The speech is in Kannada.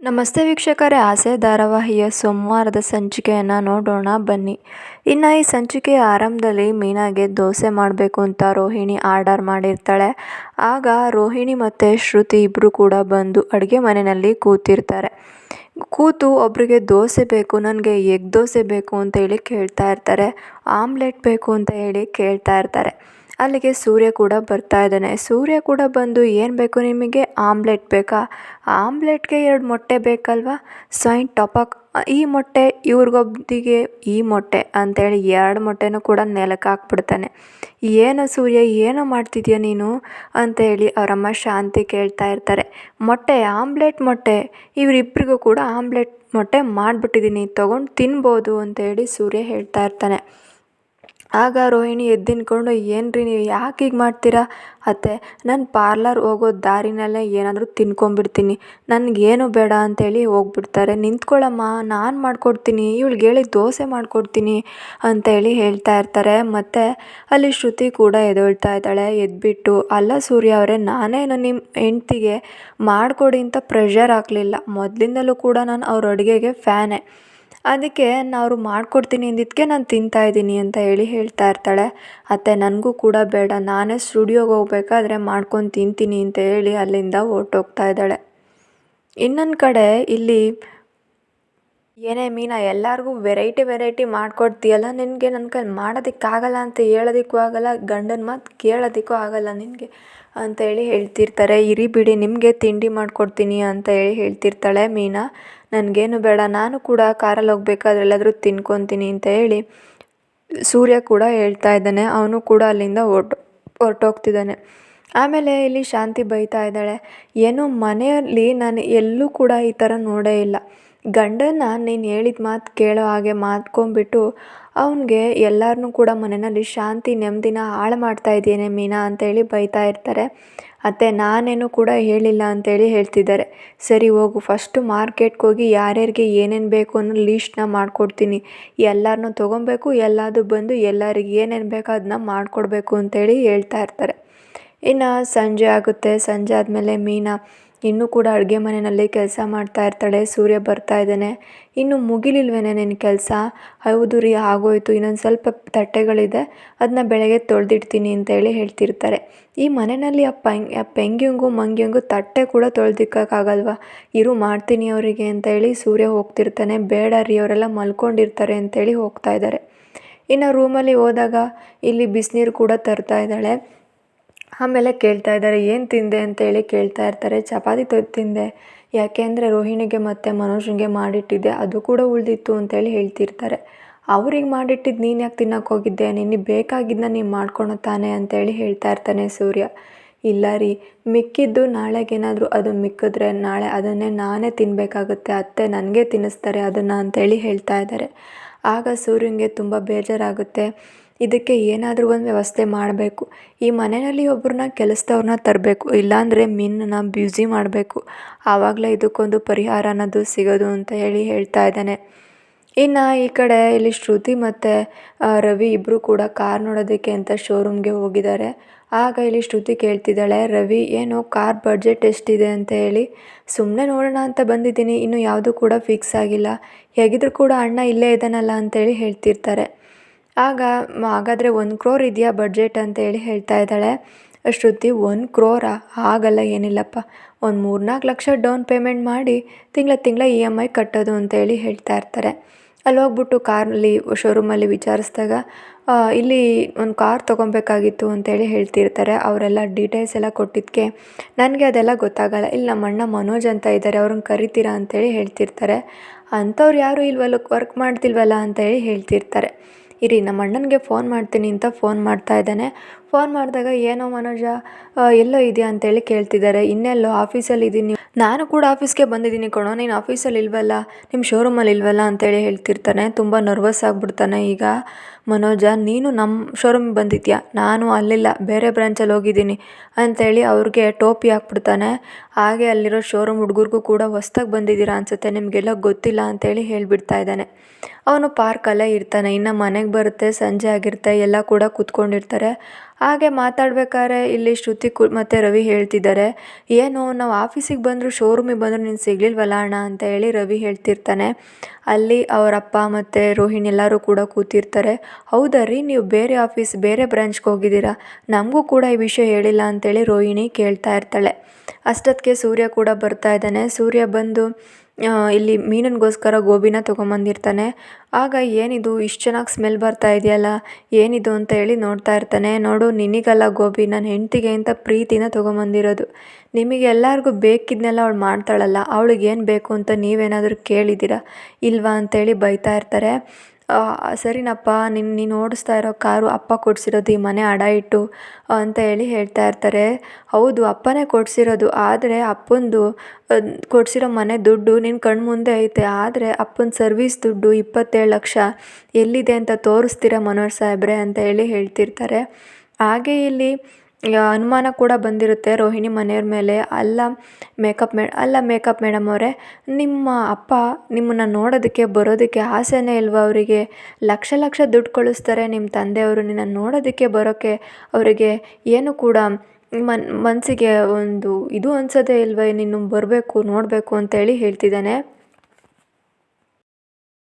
ನಮಸ್ತೆ ವೀಕ್ಷಕರೇ, ಆಸೆ ಧಾರಾವಾಹಿಯ ಸೋಮವಾರದ ಸಂಚಿಕೆಯನ್ನು ನೋಡೋಣ ಬನ್ನಿ. ಇನ್ನು ಈ ಸಂಚಿಕೆಯ ಆರಂಭದಲ್ಲಿ ಮೀನಾಗೆ ದೋಸೆ ಮಾಡಬೇಕು ಅಂತ ರೋಹಿಣಿ ಆರ್ಡರ್ ಮಾಡಿರ್ತಾಳೆ. ಆಗ ರೋಹಿಣಿ ಮತ್ತು ಶ್ರುತಿ ಇಬ್ಬರು ಕೂಡ ಬಂದು ಅಡುಗೆ ಮನೆಯಲ್ಲಿ ಕೂತು ಒಬ್ಬರಿಗೆ ದೋಸೆ ಬೇಕು, ನನಗೆ ಎಗ್ ದೋಸೆ ಬೇಕು ಅಂತ ಹೇಳಿ ಕೇಳ್ತಾ ಇರ್ತಾರೆ. ಆಮ್ಲೆಟ್ ಬೇಕು ಅಂತ ಹೇಳಿ ಕೇಳ್ತಾ ಇರ್ತಾರೆ. ಅಲ್ಲಿಗೆ ಸೂರ್ಯ ಕೂಡ ಬರ್ತಾ ಇದ್ದಾನೆ. ಸೂರ್ಯ ಕೂಡ ಬಂದು ಏನು ಬೇಕು ನಿಮಗೆ, ಆಮ್ಲೆಟ್ ಬೇಕಾ, ಆಮ್ಲೆಟ್ಗೆ 2 ಮೊಟ್ಟೆ ಬೇಕಲ್ವಾ, ಸ್ವೈನ್ ಟಪಕ್ ಈ ಮೊಟ್ಟೆ ಇವ್ರಿಗೊಬ್ದಿಗೆ ಈ ಮೊಟ್ಟೆ ಅಂತೇಳಿ 2 ಮೊಟ್ಟೆನೂ ಕೂಡ ನೆಲಕ್ಕೆ ಹಾಕ್ಬಿಡ್ತಾನೆ. ಏನು ಸೂರ್ಯ, ಏನೋ ಮಾಡ್ತಿದ್ಯಾ ನೀನು ಅಂತೇಳಿ ಅವರಮ್ಮ ಶಾಂತಿ ಕೇಳ್ತಾ ಇರ್ತಾರೆ. ಮೊಟ್ಟೆ, ಆಮ್ಲೆಟ್ ಮೊಟ್ಟೆ, ಇವರಿಬ್ಬರಿಗೂ ಕೂಡ ಆಮ್ಲೆಟ್ ಮೊಟ್ಟೆ ಮಾಡಿಬಿಟ್ಟಿದ್ದೀನಿ, ತೊಗೊಂಡು ತಿನ್ಬೋದು ಅಂತೇಳಿ ಸೂರ್ಯ ಹೇಳ್ತಾ ಇರ್ತಾನೆ. ಆಗ ರೋಹಿಣಿ ಎದ್ದು ನಿಂತ್ಕೊಂಡು, ಏನು ರೀ ನೀವು ಯಾಕೆ ಹೀಗೆ ಮಾಡ್ತೀರಾ ಅತ್ತೆ, ನಾನು ಪಾರ್ಲರ್ ಹೋಗೋ ದಾರಿನಲ್ಲೇ ಏನಾದರೂ ತಿನ್ಕೊಂಬಿಡ್ತೀನಿ, ನನಗೇನು ಬೇಡ ಅಂತೇಳಿ ಹೋಗ್ಬಿಡ್ತಾರೆ. ನಿಂತ್ಕೊಳ್ಳಮ್ಮ, ನಾನು ಮಾಡಿಕೊಡ್ತೀನಿ, ಇವಳಿಗೆ ಹೇಳಿ ದೋಸೆ ಮಾಡಿಕೊಡ್ತೀನಿ ಅಂತೇಳಿ ಹೇಳ್ತಾ ಇರ್ತಾರೆ. ಮತ್ತು ಅಲ್ಲಿ ಶ್ರುತಿ ಕೂಡ ಎದ್ದೇಳ್ತಾ ಇದ್ದಾಳೆ. ಎದ್ಬಿಟ್ಟು, ಅಲ್ಲ ಸೂರ್ಯ ಅವರೇ, ನಾನೇನು ನಿಮ್ಮ ಹೆಂಡ್ತಿಗೆ ಮಾಡಿಕೊಡಿ ಅಂತ ಪ್ರೆಷರ್ ಹಾಕಲಿಲ್ಲ, ಮೊದಲಿಂದಲೂ ಕೂಡ ನಾನು ಅವ್ರ ಅಡುಗೆಗೆ ಫ್ಯಾನೇ, ಅದಕ್ಕೆ ಅವರು ಮಾಡಿಕೊಡ್ತೀನಿ ಅಂದಿದ್ದಕ್ಕೆ ನಾನು ತಿಂತಾಯಿದ್ದೀನಿ ಅಂತ ಹೇಳಿ ಹೇಳ್ತಾ ಇರ್ತಾಳೆ. ಅತ್ತೆ ನನಗೂ ಕೂಡ ಬೇಡ, ನಾನೇ ಸ್ಟುಡಿಯೋಗೆ ಹೋಗ್ಬೇಕಾದ್ರೆ ಮಾಡ್ಕೊಂಡು ತಿಂತೀನಿ ಅಂತ ಹೇಳಿ ಅಲ್ಲಿಂದ ಹೊರ್ಟೋಗ್ತಾ ಇದ್ದಾಳೆ. ಇನ್ನೊಂದು ಕಡೆ ಇಲ್ಲಿ, ಏನೇ ಮೀನಾ, ಎಲ್ಲರಿಗೂ ವೆರೈಟಿ ಮಾಡಿಕೊಡ್ತೀಯಲ್ಲ, ನಿನಗೆ ನನ್ನ ಕೈಲಿ ಮಾಡೋದಕ್ಕಾಗಲ್ಲ ಅಂತ ಹೇಳೋದಕ್ಕೂ ಆಗಲ್ಲ, ಗಂಡನ ಮಾತು ಕೇಳೋದಕ್ಕೂ ಆಗಲ್ಲ ನಿನಗೆ ಅಂತೇಳಿ ಹೇಳ್ತಿರ್ತಾರೆ. ಇರಿ ಬಿಡಿ, ನಿಮಗೆ ತಿಂಡಿ ಮಾಡಿಕೊಡ್ತೀನಿ ಅಂತ ಹೇಳಿ ಹೇಳ್ತಿರ್ತಾಳೆ ಮೀನಾ. ನನಗೇನು ಬೇಡ, ನಾನು ಕೂಡ ಕಾರಲ್ಲಿ ಹೋಗ್ಬೇಕಾದ್ರೆ ಎಲ್ಲಾದರೂ ತಿನ್ಕೊತೀನಿ ಅಂತ ಹೇಳಿ ಸೂರ್ಯ ಕೂಡ ಹೇಳ್ತಾ ಇದ್ದಾನೆ. ಅವನು ಕೂಡ ಅಲ್ಲಿಂದ ಹೊರ್ಟೋಗ್ತಿದ್ದಾನೆ. ಆಮೇಲೆ ಇಲ್ಲಿ ಶಾಂತಿ ಬೈತಾ ಇದ್ದಾಳೆ, ಏನೋ ಮನೆಯಲ್ಲಿ ನಾನು ಎಲ್ಲೂ ಕೂಡ ಈ ಥರ ನೋಡೇ ಇಲ್ಲ, ಗಂಡನ ನೀನು ಹೇಳಿದ ಮಾತು ಕೇಳೋ ಹಾಗೆ ಮಾಡ್ಕೊಂಬಿಟ್ಟು ಅವನಿಗೆ ಎಲ್ಲರನ್ನೂ ಕೂಡ ಮನೆಯಲ್ಲಿ ಶಾಂತಿ ನೆಮ್ಮದಿನ ಹಾಳು ಮಾಡ್ತಾ ಇದ್ದೇನೆ ಮೀನಾ ಅಂತೇಳಿ ಬೈತಾ ಇರ್ತಾರೆ. ಅತ್ತೆ ನಾನೇನು ಕೂಡ ಹೇಳಿಲ್ಲ ಅಂತೇಳಿ ಹೇಳ್ತಿದ್ದಾರೆ. ಸರಿ ಹೋಗು, ಫಸ್ಟು ಮಾರ್ಕೆಟ್ಗೆ ಹೋಗಿ ಯಾರ್ಯಾರಿಗೆ ಏನೇನು ಬೇಕು ಅನ್ನೋ ಲೀಸ್ಟ್ನ ಮಾಡಿಕೊಡ್ತೀನಿ, ಎಲ್ಲರನ್ನೂ ತೊಗೊಬೇಕು, ಎಲ್ಲದು ಬಂದು ಎಲ್ಲರಿಗೆ ಏನೇನು ಬೇಕೋ ಅದನ್ನ ಮಾಡಿಕೊಡ್ಬೇಕು ಅಂತೇಳಿ ಹೇಳ್ತಾ ಇರ್ತಾರೆ. ಇನ್ನು ಸಂಜೆ ಆಗುತ್ತೆ. ಸಂಜೆ ಆದಮೇಲೆ ಮೀನಾ ಇನ್ನೂ ಕೂಡ ಅಡುಗೆ ಮನೆಯಲ್ಲಿ ಕೆಲಸ ಮಾಡ್ತಾ ಇರ್ತಾಳೆ. ಸೂರ್ಯ ಬರ್ತಾ ಇದ್ದಾನೆ. ಇನ್ನು ಮುಗಿಲಿಲ್ವೇನೆ ನಿನ್ನ ಕೆಲಸ, ಹೌದು ರೀ ಆಗೋಯ್ತು, ಇನ್ನೊಂದು ಸ್ವಲ್ಪ ತಟ್ಟೆಗಳಿದೆ, ಅದನ್ನ ಬೆಳಗ್ಗೆ ತೊಳೆದಿಡ್ತೀನಿ ಅಂತೇಳಿ ಹೇಳ್ತಿರ್ತಾರೆ. ಈ ಮನೆಯಲ್ಲಿ ಆ ಪೆಂಗಿಂಗು ಮಂಗಿಂಗು ತಟ್ಟೆ ಕೂಡ ತೊಳೆದಿಕ್ಕಾಗಲ್ವ, ಇರು ಮಾಡ್ತೀನಿ ಅವರಿಗೆ ಅಂತೇಳಿ ಸೂರ್ಯ ಹೋಗ್ತಿರ್ತಾನೆ. ಬೇಡ ರೀ, ಅವರೆಲ್ಲ ಮಲ್ಕೊಂಡಿರ್ತಾರೆ ಅಂತೇಳಿ ಹೋಗ್ತಾ ಇದ್ದಾರೆ. ಇನ್ನು ರೂಮಲ್ಲಿ ಹೋದಾಗ ಇಲ್ಲಿ ಬಿಸಿನೀರು ಕೂಡ ತರ್ತಾ ಇದ್ದಾಳೆ. ಆಮೇಲೆ ಕೇಳ್ತಾ ಇದ್ದಾರೆ, ಏನು ತಿಂದೆ ಅಂತೇಳಿ ಕೇಳ್ತಾ ಇರ್ತಾರೆ. ಚಪಾತಿ ತಿಂದೆ, ಯಾಕೆಂದರೆ ರೋಹಿಣಿಗೆ ಮತ್ತು ಮನೋಜ್ಗೆ ಮಾಡಿಟ್ಟಿದ್ದೆ, ಅದು ಕೂಡ ಉಳಿದಿತ್ತು ಅಂತೇಳಿ ಹೇಳ್ತಿರ್ತಾರೆ. ಅವ್ರಿಗೆ ಮಾಡಿಟ್ಟಿದ್ದು ನೀನು ಯಾಕೆ ತಿನ್ನೋಕೆ ಹೋಗಿದ್ದೆ, ನಿನಗೆ ಬೇಕಾಗಿದ್ದನ್ನ ನೀನು ಮಾಡ್ಕೊಳೋ ತಾನೆ ಅಂತೇಳಿ ಹೇಳ್ತಾ ಇರ್ತಾನೆ ಸೂರ್ಯ. ಇಲ್ಲ ರೀ, ಮಿಕ್ಕಿದ್ದು ನಾಳೆಗೇನಾದರೂ ಅದು ಮಿಕ್ಕಿದ್ರೆ ನಾಳೆ ಅದನ್ನೇ ನಾನೇ ತಿನ್ನಬೇಕಾಗುತ್ತೆ, ಅತ್ತೆ ನನಗೆ ತಿನ್ನಿಸ್ತಾರೆ ಅದನ್ನು ಅಂತೇಳಿ ಹೇಳ್ತಾ ಇದ್ದಾರೆ. ಆಗ ಸೂರ್ಯನಿಗೆ ತುಂಬ ಬೇಜಾರಾಗುತ್ತೆ. ಇದಕ್ಕೆ ಏನಾದರೂ ಒಂದು ವ್ಯವಸ್ಥೆ ಮಾಡಬೇಕು, ಈ ಮನೆಯಲ್ಲಿ ಒಬ್ಬರನ್ನ ಕೆಲಸದವ್ರನ್ನ ತರಬೇಕು, ಇಲ್ಲಾಂದರೆ ಮೀನನ್ನ ಬ್ಯುಸಿ ಮಾಡಬೇಕು, ಆವಾಗಲೇ ಇದಕ್ಕೊಂದು ಪರಿಹಾರ ಅನ್ನೋದು ಸಿಗೋದು ಅಂತ ಹೇಳಿ ಹೇಳ್ತಾ ಇದ್ದಾನೆ. ಇನ್ನು ಈ ಕಡೆ ಇಲ್ಲಿ ಶ್ರುತಿ ಮತ್ತು ರವಿ ಇಬ್ಬರು ಕೂಡ ಕಾರ್ ನೋಡೋದಕ್ಕೆ ಅಂತ ಶೋರೂಮ್ಗೆ ಹೋಗಿದ್ದಾರೆ. ಆಗ ಇಲ್ಲಿ ಶ್ರುತಿ ಕೇಳ್ತಿದ್ದಾಳೆ, ರವಿ ಏನು ಕಾರ್ ಬಡ್ಜೆಟ್ ಎಷ್ಟಿದೆ ಅಂತ ಹೇಳಿ. ಸುಮ್ಮನೆ ನೋಡೋಣ ಅಂತ ಬಂದಿದ್ದೀನಿ, ಇನ್ನೂ ಯಾವುದೂ ಕೂಡ ಫಿಕ್ಸ್ ಆಗಿಲ್ಲ, ಹೇಗಿದ್ರೂ ಕೂಡ ಅಣ್ಣ ಇಲ್ಲೇ ಇದ್ದಾನಲ್ಲ ಅಂತೇಳಿ ಹೇಳ್ತಿರ್ತಾರೆ. ಹಾಗಾದರೆ 1 crore ಇದೆಯಾ ಬಡ್ಜೆಟ್ ಅಂತೇಳಿ ಹೇಳ್ತಾ ಇದ್ದಾಳೆ ಶ್ರುತಿ. 1 crore ಆಗಲ್ಲ, ಏನಿಲ್ಲಪ್ಪ, ಒಂದು 3-4 ಲಕ್ಷ ಡೌನ್ ಪೇಮೆಂಟ್ ಮಾಡಿ ತಿಂಗಳ EMI ಕಟ್ಟೋದು ಅಂತೇಳಿ ಹೇಳ್ತಾ ಇರ್ತಾರೆ. ಅಲ್ಲಿ ಹೋಗ್ಬಿಟ್ಟು ಕಾರಲ್ಲಿ ಶೋರೂಮಲ್ಲಿ ವಿಚಾರಿಸಿದಾಗ ಇಲ್ಲಿ ಒಂದು ಕಾರ್ ತೊಗೊಬೇಕಾಗಿತ್ತು ಅಂತೇಳಿ ಹೇಳ್ತಿರ್ತಾರೆ. ಅವರೆಲ್ಲ ಡೀಟೇಲ್ಸ್ ಎಲ್ಲ ಕೊಟ್ಟಿದ್ದಕ್ಕೆ ನನಗೆ ಅದೆಲ್ಲ ಗೊತ್ತಾಗಲ್ಲ, ಇಲ್ಲಿ ನಮ್ಮ ಅಣ್ಣ ಮನೋಜ್ ಅಂತ ಇದ್ದಾರೆ, ಅವ್ರನ್ನ ಕರಿತೀರಾ ಅಂತೇಳಿ ಹೇಳ್ತಿರ್ತಾರೆ. ಅಂಥವ್ರು ಯಾರೂ ಇಲ್ವಲ್ಲ, ವರ್ಕ್ ಮಾಡ್ತಿಲ್ವಲ್ಲ ಅಂತೇಳಿ ಹೇಳ್ತಿರ್ತಾರೆ. ಇರಿ ನಮ್ಮ ಅಣ್ಣನಿಗೆ ಫೋನ್ ಮಾಡ್ತೀನಿ ಅಂತ ಫೋನ್ ಮಾಡ್ತಾ ಇದ್ದಾನೆ. ಫೋನ್ ಮಾಡಿದಾಗ, ಏನೋ ಮನೋಜ ಎಲ್ಲೋ ಇದೆಯಾ ಅಂತೇಳಿ ಕೇಳ್ತಿದ್ದಾರೆ. ಇನ್ನೆಲ್ಲೋ ಆಫೀಸಲ್ಲಿ ಇದ್ದೀನಿ, ನಾನು ಕೂಡ ಆಫೀಸ್ಗೆ ಬಂದಿದ್ದೀನಿ ಕಣೋ, ನೀನು ಆಫೀಸಲ್ಲಿ ಇಲ್ವಲ್ಲ, ನಿಮ್ಮ ಶೋರೂಮಲ್ಲಿ ಇಲ್ವಲ್ಲ ಅಂತೇಳಿ ಹೇಳ್ತಿರ್ತಾನೆ. ತುಂಬ ನರ್ವಸ್ ಆಗಿಬಿಡ್ತಾನೆ. ಈಗ ಮನೋಜ, ನೀನು ನಮ್ಮ ಶೋರೂಮಿಗೆ ಬಂದಿದ್ಯಾ, ನಾನು ಅಲ್ಲಿಲ್ಲ, ಬೇರೆ ಬ್ರಾಂಚಲ್ಲಿ ಹೋಗಿದ್ದೀನಿ ಅಂತೇಳಿ ಅವ್ರಿಗೆ ಟೋಪಿ ಹಾಕ್ಬಿಡ್ತಾನೆ. ಹಾಗೆ ಅಲ್ಲಿರೋ ಶೋರೂಮ್ ಹುಡುಗರಿಗೂ ಕೂಡ ಹೊಸ್ದಾಗಿ ಬಂದಿದ್ದೀರಾ ಅನಿಸುತ್ತೆ, ನಿಮಗೆಲ್ಲ ಗೊತ್ತಿಲ್ಲ ಅಂತೇಳಿ ಹೇಳಿಬಿಡ್ತಾ ಇದ್ದಾನೆ. ಅವನು ಪಾರ್ಕಲ್ಲೇ ಇರ್ತಾನೆ. ಇನ್ನು ಮನೆಗೆ ಬರುತ್ತೆ, ಸಂಜೆ ಆಗಿರುತ್ತೆ, ಎಲ್ಲ ಕೂಡ ಕೂತ್ಕೊಂಡಿರ್ತಾರೆ. ಹಾಗೆ ಮಾತಾಡ್ಬೇಕಾದ್ರೆ ಇಲ್ಲಿ ಶ್ರುತಿ ಮತ್ತು ರವಿ ಹೇಳ್ತಿದ್ದಾರೆ, ಏನು ನಾವು ಆಫೀಸಿಗೆ ಬಂದರೂ ಶೋರೂಮಿಗೆ ಬಂದರೂ ನೀನು ಸಿಗಲಿಲ್ವಲ್ಲ ಅಣ್ಣ ಅಂತ ಹೇಳಿ ರವಿ ಹೇಳ್ತಿರ್ತಾನೆ. ಅಲ್ಲಿ ಅವರಪ್ಪ ಮತ್ತು ರೋಹಿಣಿ ಎಲ್ಲರೂ ಕೂಡ ಕೂತಿರ್ತಾರೆ. ಹೌದಾ ರೀ, ನೀವು ಬೇರೆ ಬ್ರಾಂಚ್ಗೆ ಹೋಗಿದ್ದೀರಾ, ನಮಗೂ ಕೂಡ ಈ ವಿಷಯ ಹೇಳಿಲ್ಲ ಅಂತೇಳಿ ರೋಹಿಣಿ ಕೇಳ್ತಾ ಇರ್ತಾಳೆ. ಅಷ್ಟೊತ್ತಿಗೆ ಸೂರ್ಯ ಕೂಡ ಬರ್ತಾ ಇದ್ದಾನೆ. ಸೂರ್ಯ ಬಂದು ಇಲ್ಲಿ ಮೀನನಿಗೋಸ್ಕರ ಗೋಬಿನ ತೊಗೊಂಬಂದಿರ್ತಾನೆ. ಆಗ ಏನಿದು ಇಷ್ಟು ಚೆನ್ನಾಗಿ ಸ್ಮೆಲ್ ಬರ್ತಾ ಇದೆಯಲ್ಲ, ಏನಿದು ಅಂತ ಹೇಳಿ ನೋಡ್ತಾ ಇರ್ತಾನೆ. ನೋಡು, ನಿನಗಲ್ಲ ಗೋಬಿ, ನನ್ನ ಹೆಂಡ್ತಿಗೆ ಅಂತ ಪ್ರೀತಿನ ತೊಗೊಂಬಂದಿರೋದು. ನಿಮಗೆ ಎಲ್ಲರಿಗೂ ಬೇಕಿದ್ನೆಲ್ಲ ಅವಳು ಮಾಡ್ತಾಳಲ್ಲ, ಅವಳಿಗೆ ಏನು ಬೇಕು ಅಂತ ನೀವೇನಾದರೂ ಕೇಳಿದ್ದೀರಾ ಇಲ್ವಾ ಅಂತೇಳಿ ಬೈತಾ ಇರ್ತಾರೆ. ಸರಿನಪ್ಪ, ನೀನು ಓಡಿಸ್ತಾ ಇರೋ ಕಾರು ಅಪ್ಪ ಕೊಡಿಸಿರೋದು, ಈ ಮನೆ ಅಡ ಇಟ್ಟು ಅಂತ ಹೇಳಿ ಹೇಳ್ತಾ ಇರ್ತಾರೆ. ಹೌದು, ಅಪ್ಪನೇ ಕೊಡಿಸಿರೋದು, ಆದರೆ ಅಪ್ಪಂದು ಕೊಡಿಸಿರೋ ಮನೆ ದುಡ್ಡು ನಿನ್ನ ಕಣ್ಮುಂದೆ ಐತೆ. ಆದರೆ ಅಪ್ಪನ ಸರ್ವೀಸ್ ದುಡ್ಡು 27 ಲಕ್ಷ ಎಲ್ಲಿದೆ ಅಂತ ತೋರಿಸ್ತೀರಾ ಮನೋಹರ್ ಸಾಹೇಬ್ರೆ ಅಂತ ಹೇಳಿ ಹೇಳ್ತಿರ್ತಾರೆ. ಹಾಗೆ ಇಲ್ಲಿ ಅನುಮಾನ ಕೂಡ ಬಂದಿರುತ್ತೆ ರೋಹಿಣಿ ಮನೆಯವ್ರ ಮೇಲೆ. ಅಲ್ಲ ಮೇಕಪ್ ಮೇಡಮ್ ಅವರೇ, ನಿಮ್ಮ ಅಪ್ಪ ನಿಮ್ಮನ್ನು ನೋಡೋದಕ್ಕೆ ಬರೋದಕ್ಕೆ ಆಸೆನೇ ಇಲ್ವಾ ಅವರಿಗೆ? ಲಕ್ಷ ದುಡ್ಡು ಕಳಿಸ್ತಾರೆ ನಿಮ್ಮ ತಂದೆಯವರು, ನಿನ್ನನ್ನು ನೋಡೋದಕ್ಕೆ ಬರೋಕ್ಕೆ ಅವರಿಗೆ ಏನು ಕೂಡ ಮನಸ್ಸಿಗೆ ಒಂದು ಇದು ಅನ್ಸೋದೇ ಇಲ್ವೇ, ನೀನು ಬರಬೇಕು ನೋಡಬೇಕು ಅಂತೇಳಿ ಹೇಳ್ತಿದ್ದಾನೆ.